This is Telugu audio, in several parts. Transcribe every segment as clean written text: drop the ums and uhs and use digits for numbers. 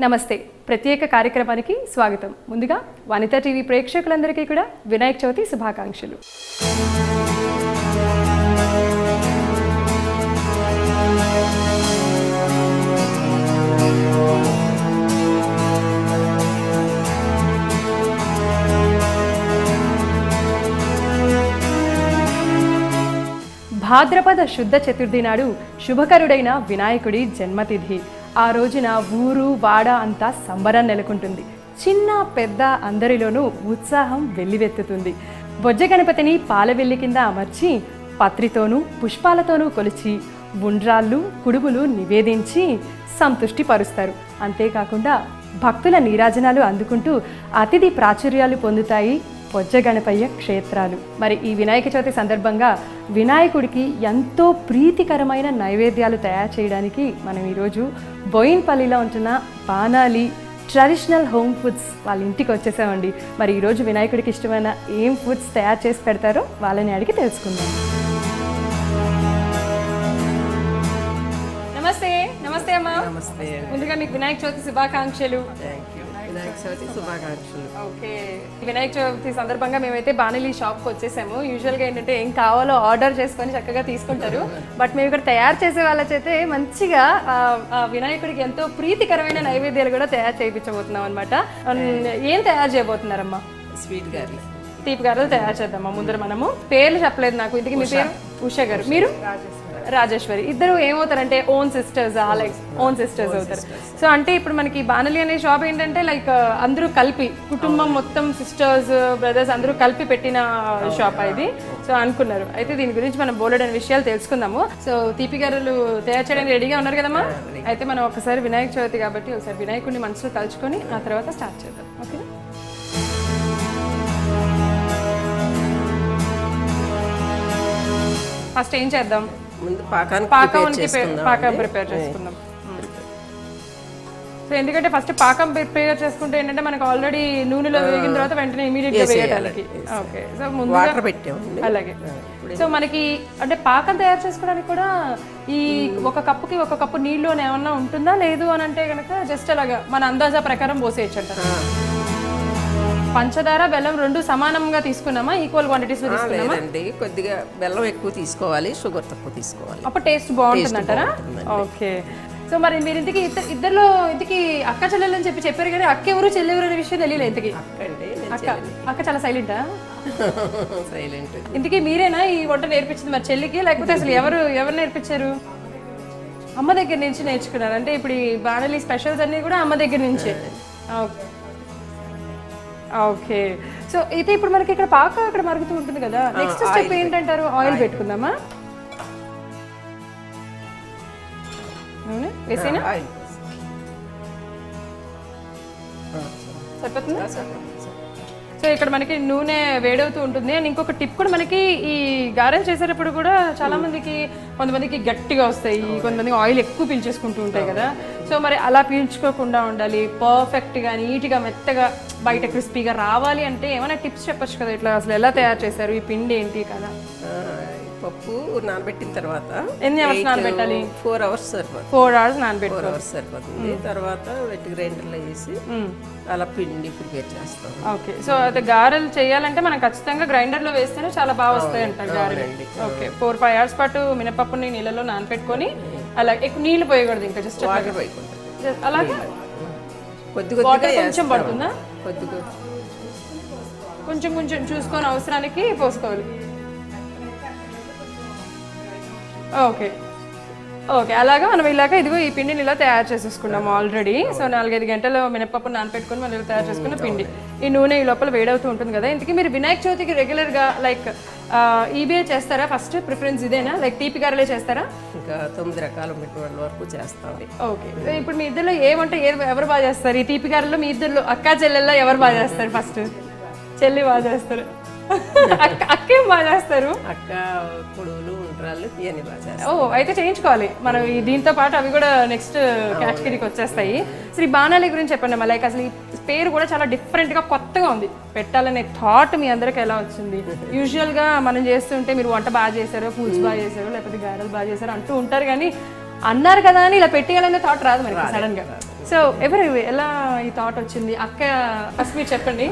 నమస్తే ప్రత్యేక కార్యక్రమానికి స్వాగతం. ముందుగా వనితా టీవీ ప్రేక్షకులందరికీ కూడా వినాయక చవితి శుభాకాంక్షలు. భాద్రపద శుద్ధ చతుర్థి నాడు శుభకరుడైన వినాయకుడి జన్మతిథి. ఆ రోజున ఊరు వాడ అంతా సంబరం నెలకొంటుంది. చిన్న పెద్ద అందరిలోనూ ఉత్సాహం వెల్లివెత్తుతుంది. బొజ్జ గణపతిని పాలవెల్లి కింద అమర్చి పత్రితోనూ పుష్పాలతోనూ కొలిచి ఉండ్రాళ్ళు కుడుములు నివేదించి సంతుష్టి పరుస్తారు. అంతేకాకుండా భక్తుల నీరాజనాలు అందుకుంటూ అతిథి ప్రాచుర్యాలు పొందుతాయి బొజ్జ గణపయ్య క్షేత్రాలు. మరి ఈ వినాయక చవితి సందర్భంగా వినాయకుడికి ఎంతో ప్రీతికరమైన నైవేద్యాలు తయారు చేయడానికి మనం ఈరోజు బోయిన్పల్లిలో ఉంటున్న బాణాలి ట్రెడిషనల్ హోమ్ ఫుడ్స్ వాళ్ళ ఇంటికి వచ్చేసామండి. మరి ఈరోజు వినాయకుడికి ఇష్టమైన ఏం ఫుడ్స్ తయారు చేసి పెడతారో వాళ్ళని అడిగి తెలుసుకుందాం. నమస్తే. నమస్తే అమ్మా. నమస్తే. ముందుగా మీకు వినాయక చవితి శుభాకాంక్షలు. వినాయక చవితి శుభాకాంక్షలు. ఓకే, వినాయక చవితి సందర్భంగా మేమైతే బాణలి షాప్కి వచ్చేసాము. యూజువల్గా ఏంటంటే ఏం కావాలో ఆర్డర్ చేసుకొని చక్కగా తీసుకుంటారు. బట్ మేము ఇక్కడ తయారు చేసే వాళ్ళచైతే మంచిగా వినాయకుడికి ఎంతో ప్రీతికరమైన నైవేద్యాలు కూడా తయారు చేయించబోతున్నాం అనమాట. ఏం తయారు చేయబోతున్నారమ్మా? స్వీట్ గారెలు, తీపి గారెలు తయారు చేద్దామా. ముందర మనము పేర్లు చెప్పలేదు నాకు. ఇందుకు మీ పేరు? ఉషా గారు. మీరు? రాజేశ్వరి. ఇద్దరు ఏమవుతారంటే ఓన్ సిస్టర్స్ అవుతారు. సో అంటే ఇప్పుడు మనకి బాణలి అనే షాప్ ఏంటంటే లైక్ అందరూ కలిపి కుటుంబం మొత్తం సిస్టర్స్ బ్రదర్స్ అందరూ కలిపి పెట్టిన షాప్ ఇది. సో అనుకున్నారు. అయితే దీని గురించి మనం బోలెడని విషయాలు తెలుసుకుందాము. సో తీపి గారెలు తయారు చేయడానికి రెడీగా ఉన్నారు కదమ్మా. అయితే మనం ఒకసారి వినాయక చవితి కాబట్టి ఒకసారి వినాయకుడిని మనసులో తలుచుకొని ఆ తర్వాత స్టార్ట్ చేద్దాం. ఓకేనా? ఫస్ట్ ఏం చేద్దాం? ముందు పాకం ప్రిపేర్ చేసుకుందాం. సో ఎందుకంటే ఫస్ట్ పాకం ప్రిపేర్ చేసుకుంటే ఏంటంటే మనకు ఆల్రెడీ నూనెలో వేగిన తర్వాత వెంటనే ఇమీడియట్ గా వేయడానికి. ఓకే, సో ముందు వాటర్ పెట్టాము. అలాగే. సో మనకి అంటే పాకం తయారు చేసుకోవడానికి కూడా ఈ ఒక కప్పుకి ఒక కప్పు నీళ్ళు ఏమన్నా ఉంటుందా? లేదు అని అంటే కనుక జస్ట్ అలాగా మన అందాజా ప్రకారం పోసేయచ్చు అంటారు. పంచదార బెల్లం రెండు సమానంగా తీసుకున్నామా? ఈక్వల్ క్వాంటిటీస్ లో తీసుకున్నామా? కొద్దిగా బెల్లం ఎక్కువ తీసుకోవాలి, షుగర్ తక్కువ తీసుకోవాలి. అప్పుడు టేస్ట్ బాగుంటుంది అంటారా? ఓకే. సో మరి మీరు ఇంతకి ఇద్దరిలో ఇంతకి అక్క చెల్లెలు అని చెప్పారు కానీ అక్క ఎవరు చెల్లి ఎవరు అనే విషయం తెలియలేదు ఇంతకి. అక్క చాలా సైలెంటా? సైలెంట్. ఇంతకీ మీరేనా ఈ వంట నేర్పించింది మరి చెల్లికి, లేకపోతే అసలు ఎవరు నేర్పించారు? అమ్మ దగ్గర నుంచి నేర్చుకున్నారు. అంటే ఇప్పుడు ఈ బాణలి స్పెషల్స్ అన్ని కూడా అమ్మ దగ్గర నుంచే. Okay okay. సో అయితే ఇప్పుడు మనకి ఇక్కడ పాక అక్కడ మరుగుతూ ఉంటుంది కదా. నెక్స్ట్ స్టెప్ ఏంటంటారు? ఆయిల్ పెట్టుకుందామా? వేసేనా? సరిపోతుందా? సో ఇక్కడ మనకి నూనె వేడవుతూ ఉంటుంది. అండ్ ఇంకొక టిప్ కూడా మనకి ఈ గారెలు చేసేటప్పుడు కూడా చాలా మందికి కొంతమందికి గట్టిగా వస్తాయి, కొంతమందికి ఆయిల్ ఎక్కువ పీల్చేసుకుంటూ ఉంటాయి కదా. సో మరి అలా పీల్చుకోకుండా ఉండాలి, పర్ఫెక్ట్గా నీట్గా మెత్తగా బయట క్రిస్పీగా రావాలి అంటే ఏమైనా టిప్స్ చెప్పచ్చు కదా? ఇట్లా అసలు ఎలా తయారు చేశారు? ఈ పిండి ఏంటి కదా? పప్పు నానబెట్టిన తర్వాత ఎన్ని అవర్స్ నానబెట్టాలి? 4 hours సరిపోతుంది. 4 hours నానబెట్టి 4 hours సరిపోతుంది. తర్వాత వెట్ గ్రైండర్లో వేసి అలా పిండి ప్రిపేర్ చేస్తాం. ఓకే. సో అయితే గారెలు చేయాలంటే మనం ఖచ్చితంగా గ్రైండర్లో వేస్తేనే చాలా బాగా వస్తాయి అంటారు గారెలు. ఓకే. 4-5 hours పాటు మినపప్పుని నీళ్ళలో నానబెట్టుకొని అలా ఎక్కువ నీళ్ళు పోయకూడదు, ఇంకా జస్ట్ వాటర్ పోయకుండా అలాగే కొద్దిగా కొంచెం పడుతుందా? కొద్దిగా కొంచెం చూసుకొని అవసరానికి పోసుకోవాలి. Okay okay. అలాగా మనం ఇలాగ ఇదిగో ఈ పిండిని ఇలా తయారు చేసేసుకున్నాము ఆల్రెడీ. సో 4-5 గంటలు మినపప్పు నానపెట్టుకొని మనం తయారు చేసుకున్న పిండి. ఈ నూనె ఈ లోపల వేడవుతూ ఉంటుంది కదా. ఇంతకీ మీరు వినాయక చవితికి రెగ్యులర్గా లైక్ ఈబే చేస్తారా? ఫస్ట్ ప్రిఫరెన్స్ ఇదేనా? లైక్ తీపి గారెలే చేస్తారా? ఇంకా 9 రకాల మిఠాయిల వరకు చేస్తాం. ఓకే. ఇప్పుడు మీ ఇద్దరు ఏమంటే ఎవరు బాగా చేస్తారు? ఈ తీపి గారెలో మీ ఇద్దరు అక్క చెల్లెల్లో ఎవరు బాగా చేస్తారు? ఫస్ట్ చెల్లి బాగా చేస్తారు. అక్కేం బాగా చేస్తారు? అక్క పొడుగులు ఉండ్రాళ్ళు ఇవన్నీ బాగా చేస్తారు. ఓ, అయితే చేయించుకోవాలి మనం దీంతో పాటు. అవి కూడా నెక్స్ట్ కేటగిరీకి వచ్చేస్తాయి. శ్రీ బాణాలి గురించి చెప్పండి అమ్మా. లైక్ అసలు ఈ పేరు కూడా చాలా డిఫరెంట్గా కొత్తగా ఉంది. పెట్టాలనే థాట్ మీ అందరికి ఎలా వచ్చింది? యూజువల్గా మనం చేస్తుంటే మీరు వంట బాగా చేశారో, పూజ బాగా చేశారో, లేకపోతే గారెలు బాగా చేశారో అంటూ ఉంటారు కానీ అన్నారు కదా అని ఇలా పెట్టేయాలనే థాట్ రాదు మనకి సడన్ గా. సో ఎవరు ఎలా ఈ థాట్ వచ్చింది? అక్క ఫస్ట్ మీరు చెప్పండి.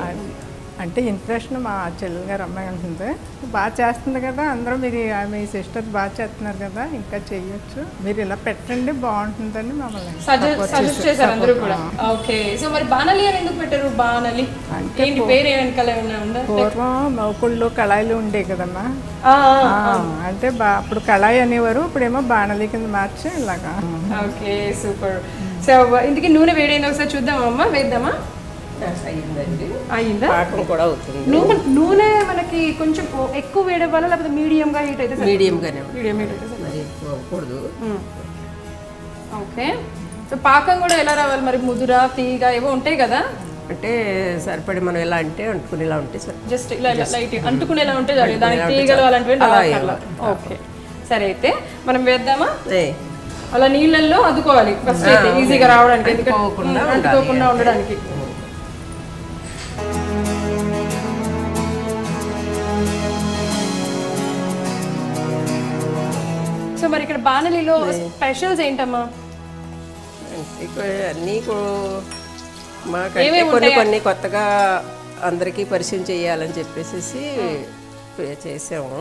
అంటే ఇంప్రెషన్ మా చెల్లెలు గారు అమ్మాయి ఉంటుంది, బాగా చేస్తుంది కదా, అందరూ మీరు మీ సిస్టర్ బాగా చేస్తున్నారు కదా, ఇంకా చెయ్యొచ్చు, మీరు ఇలా పెట్టండి బాగుంటుందని మమ్మల్ని సజెస్ట్ చేశారు అందరూ కూడా. ఓకే, సో మరి బాణలి అని ఎందుకు పెట్టారు? బాణలి అంటే పేరు వెనకాల ఉందా? పూర్వం మౌకుళ్ళు కళాయిలు ఉండేవి కదమ్మా, అంటే అప్పుడు కళాయి అనేవారు, ఇప్పుడేమో బాణలి కింద మార్చి ఇలాగా. Okay, super. సో ఇందుకే నూనె వేడైంది, ఒకసారి చూద్దామమ్మా, వేద్దామా? అయిందా? పాకం కూడా అవుతుంది. నూనె మనకి కొంచెం ఎక్కువ వేడవ్వాలా లేకపోతే మీడియం గా హీట్ అయితే? మీడియంగానే, మీడియం హీట్ అయితే మరి ఎక్కువ అవ్వకూడదు. ఓకే, సో పాకం కూడా ఎలా రావాలి మరి? ముదురా తీగ ఏవో ఉంటాయి కదా, అంటే సరిపడి మనం ఎలా అంటే అంటుకునేలా ఉంటే సరే, జస్ట్ ఇలా లైట్ అంటుకునేలా ఉంటే చాలు, దానికి తీగలు అలాంటివి. ఓకే, సరే అయితే మనం వేద్దామా? అలా నీళ్ళల్లో అద్దుకోవాలి ఫస్ట్ అయితే, ఈజీగా రావడానికి, అంటుకోకుండా ఉండడానికి. సో మరి ఇక్కడ బాణలిలో స్పెషల్స్ ఏంటమ్మా? అన్నీ మాకంటే కొన్ని కొత్తగా అందరికీ పరిచయం చేయాలని చెప్పేసి చేసాము.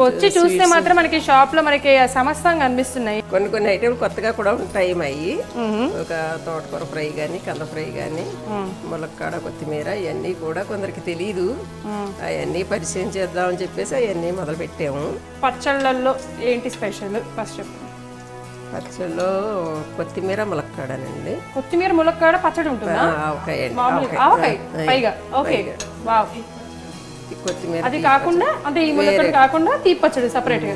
వచ్చి చూస్తే మాత్రం మనకి షాప్ లో మనకి సమస్తంగా అనిపిస్తున్నాయి. కొన్ని ఐటెంలు కొత్తగా కూడా ఉంటాయి అయ్యి, ఒక తోటకూర ఫ్రై కానీ, కంద ఫ్రై కానీ, ములక్కాడ, కొత్తిమీర, ఇవన్నీ కూడా కొందరికి తెలియదు, అవన్నీ పరిచయం చేద్దామని చెప్పేసి అవన్నీ మొదలు పెట్టాము. పచ్చళ్ళల్లో ఏంటి స్పెషల్ ఫస్ట్ చెప్పండి. పచ్చళ్ళలో కొత్తిమీర, ములక్కాడనండి. కొత్తిమీర, ములక్కాడ పచ్చడి ఉంటుందా? కొత్తిమీర అది కాకుండా, అంటే ఈ ములక్కాడ కాకుండా తీపి పచ్చడి సపరేట్ గా.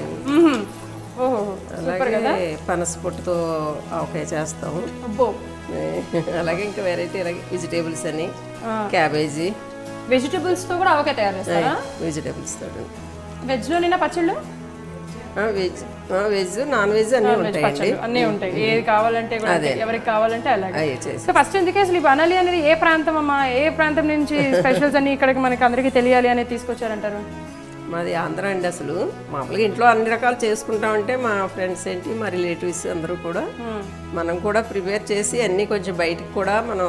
అలాగే పనస పొట్టుతో ఆవకాయ చేస్తాము. అలాగే ఇంకా వెరైటీ అలాగే వెజిటేబుల్స్ అని, క్యాబేజీ. వెజిటేబుల్స్ తో కూడా ఆవకాయ తయారు చేస్తారా? వెజిటేబుల్స్ తో. వెజ్ లోనైనా పచ్చళ్ళు? వెజ్, నాన్ వెజ్ అన్నీ ఉంటాయండి, అన్నీ ఉంటాయి. ఏది కావాలంటే కూడా, ఎవరికి కావాలంటే అలాగే. సో ఫస్ట్ ఎందుకే అసలు ఈ బాణలి అనేది ఏ ప్రాంతం అమ్మా? ఏ ప్రాంతం నుంచి స్పెషల్స్ అన్ని ఇక్కడికి మనకి అందరికీ తెలియాలి అనేది తీసుకొచ్చారంటారు? మాది ఆంధ్ర అండి. అసలు మామూలుగా ఇంట్లో అన్ని రకాలు చేసుకుంటామంటే మా ఫ్రెండ్స్ ఏంటి, మా రిలేటివ్స్ అందరూ కూడా మనం కూడా ప్రిపేర్ చేసి అన్నీ కొంచెం బయటకు కూడా మనం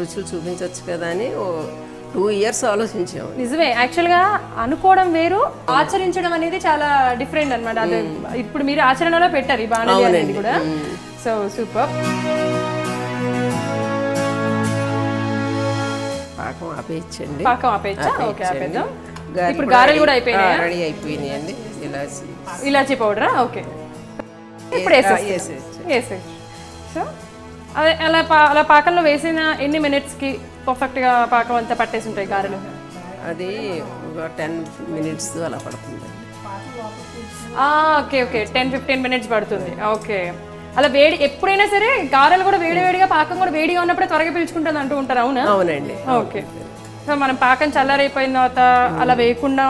రుచులు చూపించవచ్చు కదా అని 2 years ఆలోచించాము. నిజమే, యాక్చువల్గా అనుకోవడం వేరు, ఆచరించడం అనేది చాలా డిఫరెంట్ అనమాట. అది ఇప్పుడు మీరు ఆచరణలో పెట్టారు ఈ బాణలి అనేది కూడా. So super. పాకం ఆపేయచ్చండి. పాకం ఆపేయచ్చా? ఓకే, ఆపేద్దాం. ఇప్పుడు గారెలు కూడా అయిపోయినాయి, రెడీ అయిపోయినాయండి. ఇలాచీ పౌడరా? ఓకే, ఇప్పుడు వేసేయచ్చు. సో అదే అలా పాకంలో వేసిన ఎన్ని మినిట్స్కి పర్ఫెక్ట్గా పాకం అంతా పట్టేసి ఉంటాయి గారెలు? అది ఒక 10 minutes అలా పడుతుంది. ఓకే ఓకే, 10-15 minutes పడుతుంది. ఓకే, అలా వేడి ఎప్పుడైనా సరే గారెలు కూడా వేడివేడిగా, పాకం కూడా వేడిగా ఉన్నప్పుడే త్వరగా పీల్చుకుంటుంది అంటూ ఉంటారు, అవునా? అవునండి. ఓకే, సో మనం పాకం చల్లారైపోయిన తర్వాత అలా వేయకుండా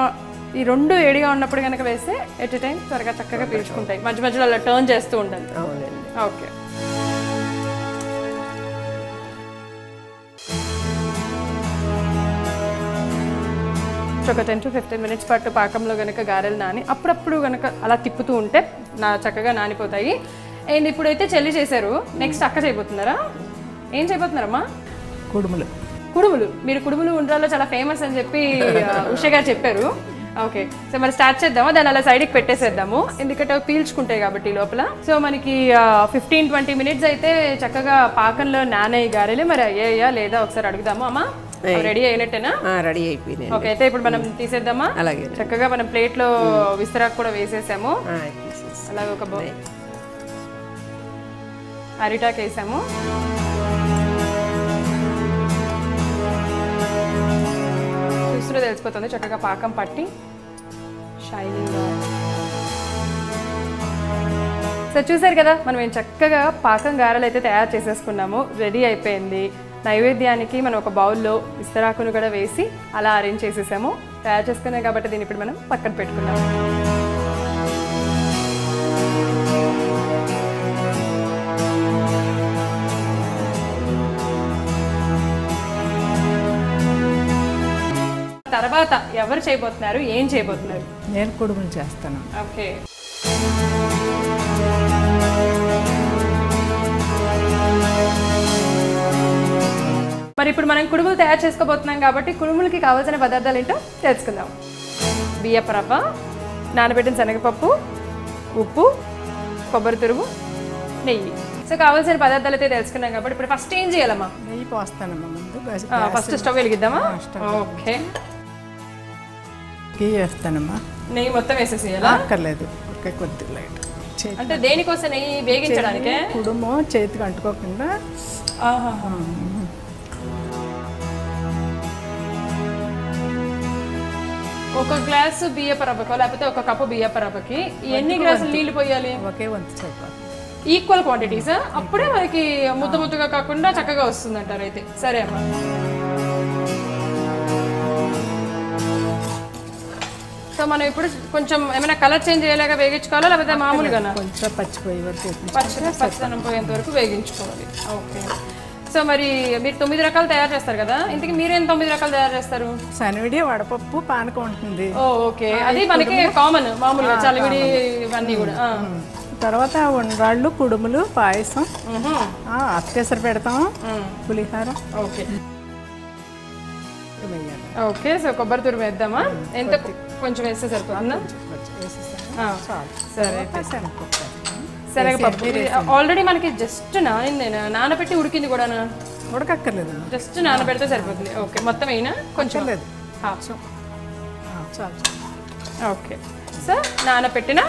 ఈ 2 వేడిగా ఉన్నప్పుడు కనుక వేస్తే ఎట్ టైం త్వరగా చక్కగా పీల్చుకుంటాయి. మధ్య మధ్యలో అలా టర్న్ చేస్తూ ఉండాలి. అవునండి. ఓకే, ఒక 10-15 minutes పాటు పాకంలో కనుక గారెలు నాని అప్పుడప్పుడు కనుక అలా తిప్పుతూ ఉంటే చక్కగా నానిపోతాయి. అండ్ ఇప్పుడైతే చెల్లి చేశారు, నెక్స్ట్ అక్క చేయబోతున్నారా? ఏం చేయబోతున్నారమ్మా? కుడుములు. కుడుములు. మీరు కుడుములు ఉండ్రాల్లో చాలా ఫేమస్ అని చెప్పి ఉష గారు చెప్పారు. ఓకే, సో మరి స్టార్ట్ చేద్దామా? దాన్ని అలా సైడ్కి పెట్టేసేద్దాము, ఎందుకంటే పీల్చుకుంటాయి కాబట్టి లోపల. సో మనకి 15-20 minutes అయితే చక్కగా పాకంలో నానయ్య గారెలు. మరి అయ్యాయా లేదా ఒకసారి అడుగుదాము. అమ్మా రెడీ అయినట్టేనా? రెడీ అయిపోయినాయి. ఓకే, అయితే ఇప్పుడు మనం తీసేద్దామా? అలాగే. చక్కగా మనం ప్లేట్లో విస్తరాకు కూడా వేసేసాము, అలాగే ఒక అరిటాక్ వేసాము. చూస్తూ తెలిసిపోతుంది చక్కగా పాకం పట్టి షైనింగ్. సో చూసారు కదా, మనం ఏం చక్కగా పాకం గారెలు అయితే తయారు చేసేసుకున్నాము, రెడీ అయిపోయింది. నైవేద్యానికి మనం ఒక బౌల్లో విస్తరాకును కూడా వేసి అలా అరేంజ్ చేసేసాము. తయారు చేసుకున్నాం కాబట్టి దీన్ని ఇప్పుడు మనం పక్కన పెట్టుకున్నాము. తర్వాత ఎవరు చేయబోతున్నారు, ఏం చేయబోతున్నారు? నేను కుడుములు చేస్తాను. ఓకే, మరి ఇప్పుడు మనం కుడుములు తయారు చేసుకోబోతున్నాం కాబట్టి కుడుములకి కావాల్సిన పదార్థాలు ఏంటో తెలుసుకుందాం. బియ్యపు రవ్వ, నానబెట్టిన శనగపప్పు, ఉప్పు, కొబ్బరి తురుము, నెయ్యి. సో కావాల్సిన పదార్థాలు అయితే తెలుసుకున్నాం కాబట్టి ఇప్పుడు ఫస్ట్ ఏం చేయాలమ్మా? నెయ్యి పోస్తానమ్మా ముందు. ఫస్ట్ స్టవ్ వెలిగిద్దామా? ఓకే. గీ వేస్తానమ్మా. నెయ్యి మొత్తం వేసేసేయాలా? అక్కర్లేదు, ఓకే, కొద్ది లైట్. అంటే దేనికోసం నెయ్యి వేగించడానికే? కుడుము చేతికి అంటుకోకుండా. ఒక గ్లాసు బియ్యపు రవ్వకో లేకపోతే ఒక కప్పు బియ్యపు రవ్వకి ఎన్ని గ్లాసులు నీళ్లు పోయాలి? ఒకే వంతు చెప్పాలి. ఈక్వల్ క్వాంటిటీస్, అప్పుడే మనకి ముద్ద ముద్దగా కాకుండా చక్కగా వస్తుంది అంటారు. అయితే సరే అమ్మా. సో మనం ఇప్పుడు కొంచెం ఏమైనా కలర్ చేంజ్ అయ్యేలాగా వేగించుకోవాలా లేకపోతే మామూలుగా? కొంచెం పచ్చిపోయే వరకు పచ్చదనం పోయేంత వరకు వేగించుకోవాలి. ఓకే. సో మరి మీరు 9 రకాలు తయారు చేస్తారు కదా, ఇంతకీ మీరేం 9 రకాలు తయారు చేస్తారు? శనవిడి, వడపప్పు, పానకం ఉంటుంది. ఓకే, అది మనకి కామన్ మామూలుగా చలివిడి ఇవన్నీ కూడా. తర్వాత ఉండ్రాళ్ళు, కుడుములు, పాయసం, అత్యసర పెడతాం, పులిహార. Okay okay. సో కొబ్బరి తురుము వేద్దామా? ఎంత? కొంచెం వేస్తే సరిపోతుందా? సరే. శనగపప్పు ఆల్రెడీ మనకి జస్ట్ నానబెట్టి ఉడికింది కూడా. ఉడకక్కర్లేదు, జస్ట్ నానబెడితే సరిపోతుంది. ఓకే, మొత్తం అయినా కొంచెం లేదు. ఓకే. సో నానబెట్టిన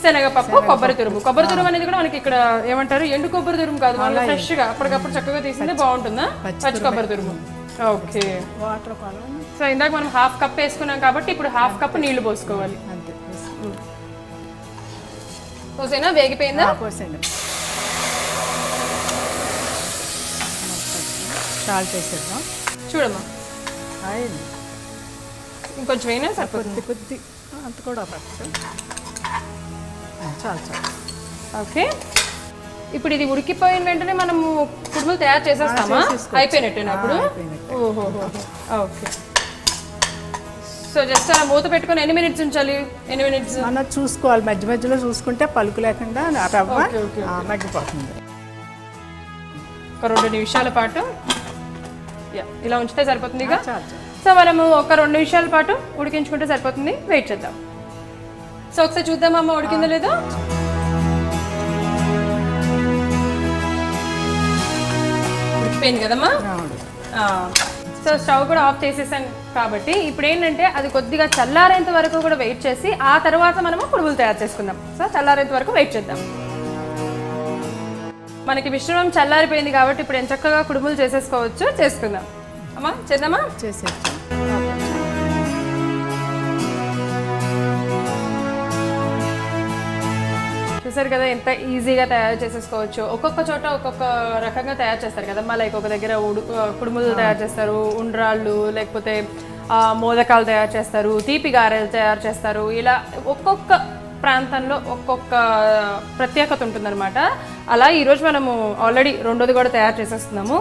శనగపప్పు, కొబ్బరి తురుము. కొబ్బరి తురుము అనేది కూడా మనకి ఇక్కడ ఏమంటారు, ఎండు కొబ్బరి తురుము కాదు, మనం ఫ్రెష్ గా అప్పటికప్పుడు చక్కగా తీసిందే బాగుంటుందా? పచ్చి కొబ్బరి తురుము. ఓకే. వాటర్. సో ఇందాక మనం 1/2 కప్ వేసుకున్నాం కాబట్టి ఇప్పుడు 1/2 కప్ నీళ్లు పోసుకోవాలి. పోసేనా? వేగిపోయిందా? పోసేయండి. సాల్ట్ వేసేద్దాం. చూడమ్మా, అయింది. ఇంకొంచెం అయినా సరిపోతుంది. కొద్ది అంత కూడా చాలు చాలు. ఓకే. ఇప్పుడు ఇది ఉడికిపోయిన వెంటనే మనము కుడుములు తయారు చేసేస్తామా? అయిపోయినట్టేనా అప్పుడు? ఓహో. ఓకే. సో జస్ట్ అలా మూత పెట్టుకొని ఎన్ని మినిట్స్ ఉంచాలి? ఎన్ని మినిట్స్ మనం చూసుకోవాలి, మధ్య మధ్యలో చూసుకుంటే పలుకు లేకుండా రవ్వ మగ్గిపోతుంది. ఒక 2 నిమిషాల పాటు ఇలా ఉంచితే సరిపోతుంది. ఇక సో మనము ఒక 2 నిమిషాల పాటు ఉడికించుకుంటే సరిపోతుంది. వెయిట్ చేద్దాం. సో ఒకసారి చూద్దామా అమ్మ ఉడికిందో లేదో? ఉడికిపోయింది కదమ్మా. సో స్టవ్ కూడా ఆఫ్ చేసేసాం కాబట్టి ఇప్పుడు ఏంటంటే అది కొద్దిగా చల్లారేంత వరకు కూడా వెయిట్ చేసి ఆ తర్వాత మనము కుడుములు తయారు చేసుకుందాం. సో చల్లారేంత వరకు వెయిట్ చేద్దాం. మనకి మిశ్రమం చల్లారిపోయింది కాబట్టి ఇప్పుడు ఎంత చక్కగా కుడుములు చేసేసుకోవచ్చు. చేసుకుందాం అమ్మా. చేద్దామా? చేసేద్దాం. చూసారు కదా ఎంత ఈజీగా తయారు చేసేసుకోవచ్చు. ఒక్కొక్క చోట ఒక్కొక్క రకంగా తయారు చేస్తారు కదమ్మా. లైక్ ఒక దగ్గర కుడుములు తయారు చేస్తారు, ఉండ్రాళ్ళు, లేకపోతే మోదకాలు తయారు చేస్తారు, తీపి గారెలు తయారు చేస్తారు. ఇలా ఒక్కొక్క ప్రాంతంలో ఒక్కొక్క ప్రత్యేకత ఉంటుందన్నమాట. అలా ఈరోజు మనము ఆల్రెడీ రెండోది కూడా తయారు చేసేస్తున్నాము.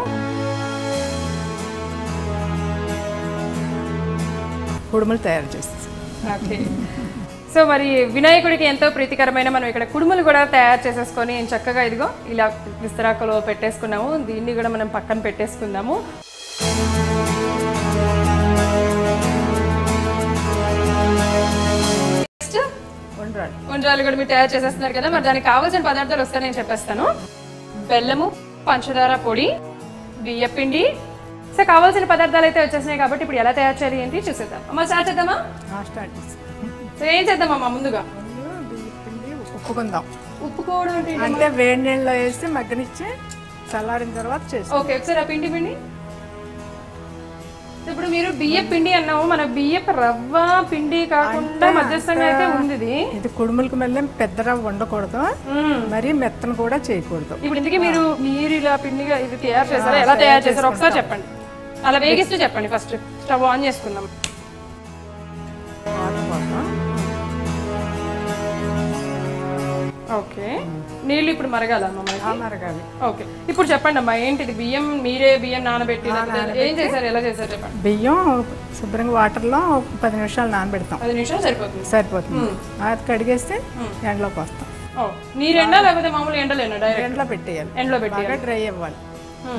కుడుములు తయారు చేస్తాం. ఓకే. సో మరి వినాయకుడికి ఎంతో ప్రీతికరమైన మనం ఇక్కడ కుడుములు కూడా తయారు చేసేసుకొని చక్కగా ఇదిగో ఇలా విస్తరాకులో పెట్టేసుకున్నాము. దీన్ని కూడా మనం పక్కన పెట్టేసుకుందాము. నెక్స్ట్ ఉండ్రాలు కూడా మీరు తయారు చేసేస్తున్నారు కదా, మరి దానికి కావాల్సిన పదార్థాలు వస్తాయి నేను చెప్పేస్తాను. బెల్లము, పంచదార పొడి, బియ్యపిండి. సో కావాల్సిన పదార్థాలు అయితే వచ్చేసినాయి కాబట్టి ఇప్పుడు ఎలా తయారు చేయాలి ఏంటి చూసేద్దాం. అమ్మ స్టార్ట్ చేద్దామా? స్టార్ట్ చేస్తాం. సో ఏం చేద్దామమ్మా? ముందుగా బియ్యపిండి ఉప్పుకుందాం. ఉప్పుకోవడం అంటే వేడి నీళ్ళలో వేసి మగ్గనిచ్చి చల్లారిన తర్వాత చేస్తాం. ఓకే, ఒకసారి ఆ పిండి ఇప్పుడు మీరు బియ్య పిండి అన్నాము, మన బియ్యపు రవ్వ పిండి కాకుండా మధ్యస్థంగా అయితే ఉంది. ఇది కుడుములకు మళ్ళీ పెద్ద రవ్వ ఉండకూడదు, మరి మెత్తను కూడా చేయకూడదు. ఇప్పుడు ఇందుకే మీరు ఇలా పిండిగా ఇది తయారు చేస్తారా? ఎలా తయారు చేస్తారో ఒకసారి చెప్పండి. అలా వేగిస్తూ చెప్పండి. ఫస్ట్ స్టవ్ ఆన్ చేసుకుందాం. ఓకే, నీళ్ళు ఇప్పుడు మరగాల మరగాలి. ఓకే, ఇప్పుడు చెప్పండి అమ్మా ఏంటిది? మీరే బియ్యం నానబెట్టి ఏం చేశారు, ఎలా చేశారు చెప్పండి. బియ్యం శుభ్రంగా వాటర్లో 10 నిమిషాలు నానబెడతాం. 10 నిమిషాలు సరిపోతుంది. అది కడిగేస్తే ఎండలోకి వస్తాం. నీరు ఎండ లేకపోతే మామూలు ఎండలేనా? డైరెక్ట్ ఎండలో పెట్టేయాలి. ఎండలో పెట్టి డ్రై అవ్వాలి.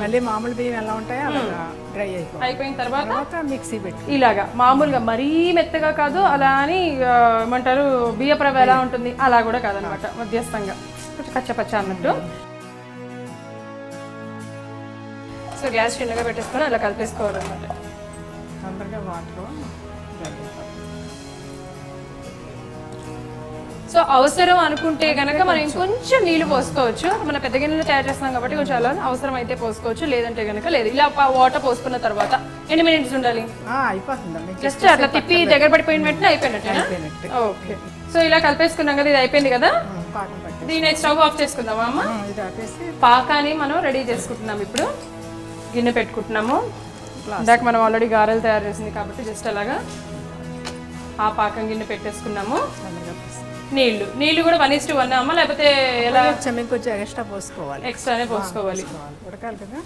మళ్ళీ మామూలు బియ్యం ఎలా ఉంటాయో అలా డ్రై అయిపోయిన తర్వాత మిక్సీ పెట్టి ఇలాగా మామూలుగా మరీ మెత్తగా కాదు, అలా అని ఏమంటారు బియ్యపు రవ్వ ఎలా ఉంటుంది అలా కూడా కాదనమాట, మధ్యస్థంగా కొంచెం కచ్చపచ్చ అన్నట్టు. సో గ్యాస్ చిన్నగా పెట్టేసుకొని అలా కలిపేసుకోవాలన్నమాట. తొందరగా వాటర్ సో అవసరం అనుకుంటే కనుక మనం ఇంకొంచెం నీళ్లు పోసుకోవచ్చు. మన పెద్ద గిన్నెలు తయారు చేస్తున్నాం కాబట్టి కొంచెం అలా అవసరం అయితే పోసుకోవచ్చు, లేదంటే కనుక లేదు. ఇలా వాటర్ పోసుకున్న తర్వాత ఎన్ని మినిట్స్ ఉండాలి? అయిపోతుందండి, జస్ట్ అట్లా తిప్పి దగ్గర పడిపోయిన వెంటనే అయిపోయినట్టు. ఓకే, సో ఇలా కలిపేసుకున్నాం కదా, ఇది అయిపోయింది కదా. దీని స్టవ్ ఆఫ్ చేసుకుందామా అమ్మ? పాకాన్ని మనం రెడీ చేసుకుంటున్నాం. ఇప్పుడు గిన్నె పెట్టుకుంటున్నాము. ఇందాక మనం ఆల్రెడీ గారెలు తయారు చేసింది కాబట్టి జస్ట్ అలాగా ఆ పాకం గిన్నె పెట్టేసుకున్నాము. నీళ్లు కూడా 1:1 అమ్మ, లేకపోతే ఎలా? కొంచెం ఎక్స్ట్రా పోసుకోవాలి, ఎక్స్ట్రానే పోసుకోవాలి, ఉడకాలి కదా.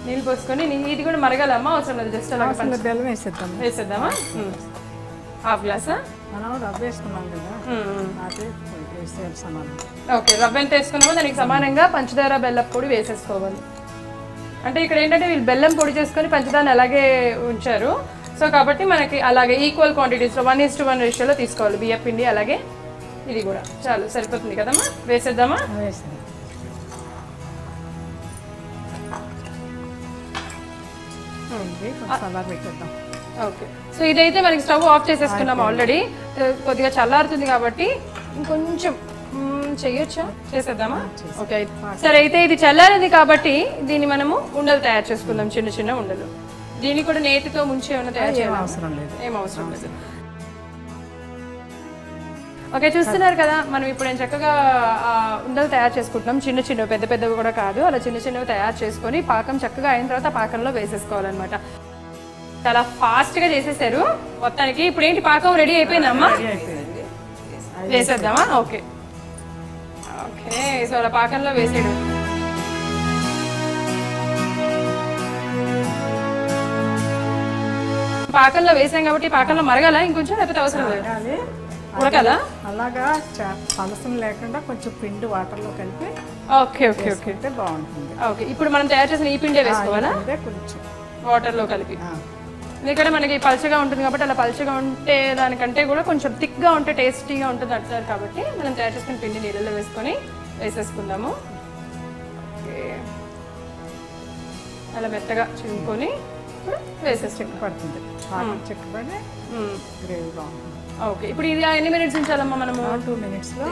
నీళ్ళు పోసుకొని ఇది కూడా మరగాలమ్మా, అవసరం లేదు, జస్ట్ అలా బెల్లం వేసేద్దామా? హాఫ్ గ్లాసా? మనం రవ్వ వేసుకున్నాం కదా, అదే సమానం. ఓకే, రవ్వ ఎంత వేసుకున్నామో దానికి సమానంగా పంచదార బెల్లం పొడి వేసేసుకోవాలి. అంటే ఇక్కడ ఏంటంటే వీళ్ళు బెల్లం పొడి చేసుకొని పంచదారని అలాగే ఉంచారు. సో కాబట్టి మనకి అలాగే ఈక్వల్ క్వాంటిటీస్లో 1:1 రేషియోలో తీసుకోవాలి బియ్యం పిండి, అలాగే ఇది కూడా. చాలు, సరిపోతుంది కదమ్మా, వేసేద్దామా? ఓకే, సో ఇదైతే మనకి స్టవ్ ఆఫ్ చేసేసుకున్నాం ఆల్రెడీ. కొద్దిగా చల్లారుతుంది కాబట్టి ఇంకొంచెం చెయ్యొచ్చా? చేసేద్దామా? ఓకే, సరే అయితే ఇది చల్లారింది కాబట్టి దీన్ని మనము ఉండలు తయారు చేసుకుందాం, చిన్న చిన్న ఉండలు. దీన్ని కూడా నేతితో ముంచి ఏమైనా తయారు చేయాలి? ఏం అవసరం లేదు. ఓకే, చూస్తున్నారు కదా, మనం ఇప్పుడు నేను చక్కగా ఉండలు తయారు చేసుకుంటున్నాం. చిన్న చిన్నవి, పెద్ద పెద్దవి కూడా కాదు, అలా చిన్న చిన్నవి తయారు చేసుకొని పాకం చక్కగా అయిన తర్వాత పాకంలో వేసేసుకోవాలన్నమాట. చాలా ఫాస్ట్గా చేసేసారు మొత్తానికి. ఇప్పుడు ఏంటి, పాకం రెడీ అయిపోయిందమ్మా? వేసేద్దామా? ఓకే ఓకే, సో అలా పాకంలో వేసేయడం. పాకంలో వేసాం కాబట్టి పాకంలో మరగాల ఇంకొంచెం, లేకపోతే అవసరం లేదు? ఉడకాలా? అలాగా పలసం లేకుండా కొంచెం పిండి వాటర్లో కలిపి. ఓకే ఓకే ఓకే, బాగుంటుంది. ఓకే, ఇప్పుడు మనం తయారు చేసిన ఈ పిండి వేసుకోవాలా? కొంచెం వాటర్లో కలిపి. ఎందుకంటే మనకి పల్చగా ఉంటుంది కాబట్టి, అలా పల్చగా ఉంటే దానికంటే కూడా కొంచెం థిక్గా ఉంటే టేస్టీగా ఉంటుంది అంటారు కాబట్టి మనం తయారు చేసుకున్న పిండి నీళ్ళలో వేసుకొని వేసేసుకుందాము. ఓకే, అలా మెత్తగా చింపుకొని వేసేసి చెక్కపడుతుంది, చెక్కపడి గ్రేవీ బాగుంటుంది. ఓకే, ఇప్పుడు ఇది ఎన్ని మినిట్స్ ఉంచాలమ్మా మనము? 2 minutesలో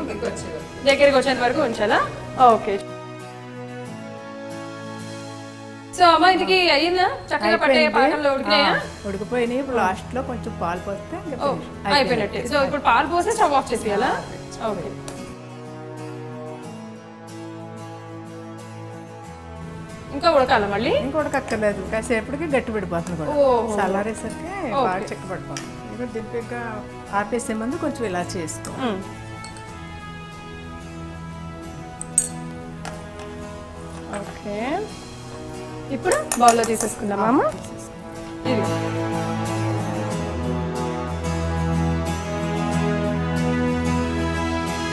దగ్గరికి వచ్చేంత వరకు ఉంచాలా? ఓకే, సో అమ్మ ఇది అయ్యిందా? చక్కగా పట్టే పాకంలో ఉడికినాయా? ఉడికిపోయినాయి. ఇప్పుడు లాస్ట్లో కొంచెం పాలు పోస్తే అయిపోయినట్టే. సో ఇప్పుడు పాలు పోస్తే స్టవ్ ఆఫ్ చేసేయాలా? ఓకే, ఇంకా ఉడకాల? మళ్ళీ ఇంకా ఉడకక్కర్లేదు, కాసేపటికి గట్టి పడిపోతుంది కూడా. చల్లారేసరికి బాగా చెక్కపడిపోతుంది. ఇప్పుడు దింపిగా ఆపేసే ముందు కొంచెం ఇలా చేసుకో. ఓకే, ఇప్పుడు బౌల్లో తీసేసుకుందామా అమ్మ?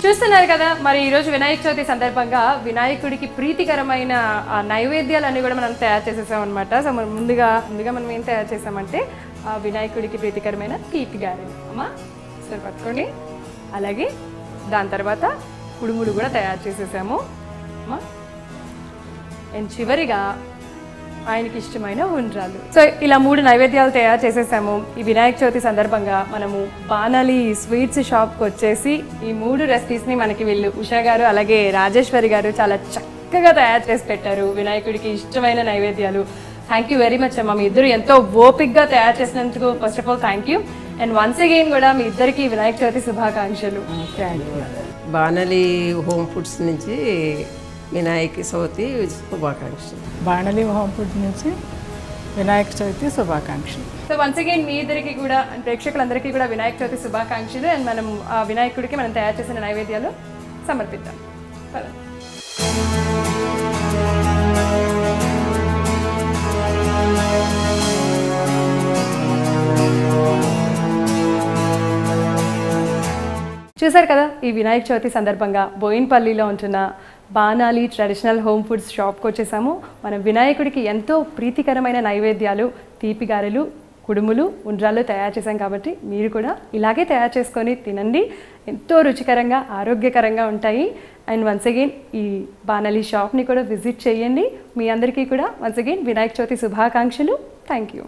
చూస్తున్నారు కదా, మరి ఈరోజు వినాయక చవితి సందర్భంగా వినాయకుడికి ప్రీతికరమైన నైవేద్యాలన్నీ కూడా మనం తయారు చేసేసాం అనమాట. సో ముందుగా మనం ఏం తయారు చేసామంటే వినాయకుడికి ప్రీతికరమైన తీపి గారెలు అమ్మా, సరే పట్టుకోండి. అలాగే దాని తర్వాత కుడుములు కూడా తయారు చేసేసాము అమ్మా. అండ్ చివరిగా ఆయనకి ఇష్టమైన ఉండ్రాలు. సో ఇలా 3 నైవేద్యాలు తయారు చేసేసాము. ఈ వినాయక చవితి సందర్భంగా మనము బాణాలి స్వీట్స్ షాప్కి వచ్చేసి ఈ 3 రెసిపీస్ని మనకి వీళ్ళు ఉషా గారు అలాగే రాజేశ్వరి గారు చాలా చక్కగా తయారు చేసి పెట్టారు. వినాయకుడికి ఇష్టమైన నైవేద్యాలు. థ్యాంక్ యూ వెరీ మచ్ అమ్మ, మీ ఇద్దరు ఎంతో ఓపిక్గా తయారు చేసినందుకు first of all thank you. And once again కూడా మీ ఇద్దరికి వినాయక చవితి శుభాకాంక్షలు. బాణలి హోమ్ ఫుడ్స్ నుంచి వినాయక చవితి శుభాకాంక్షలు. బాణలి హోమ్ ఫుడ్ నుంచి వినాయక చవితి శుభాకాంక్షలు. సో వన్స్ అగైన్ మీ ఇద్దరికి కూడా ప్రేక్షకులందరికీ కూడా వినాయక చవితి శుభాకాంక్షలు. అండ్ మనం ఆ వినాయకుడికి మనం తయారు చేసిన నైవేద్యాలు సమర్పిద్దాం. చూసారు కదా, ఈ వినాయక చవితి సందర్భంగా బోయిన్పల్లిలో ఉంటున్న బాణాలి ట్రెడిషనల్ హోమ్ ఫుడ్స్ షాప్కి వచ్చేసాము. మనం వినాయకుడికి ఎంతో ప్రీతికరమైన నైవేద్యాలు, తీపి గారెలు, కుడుములు, ఉండ్రాళ్ళు తయారు చేసాం కాబట్టి మీరు కూడా ఇలాగే తయారు చేసుకొని తినండి. ఎంతో రుచికరంగా, ఆరోగ్యకరంగా ఉంటాయి. అండ్ వన్స్ అగైన్ ఈ బాణాలి షాప్ని కూడా విజిట్ చేయండి. మీ అందరికీ కూడా వన్స్ అగైన్ వినాయక చవితి శుభాకాంక్షలు. Thank you.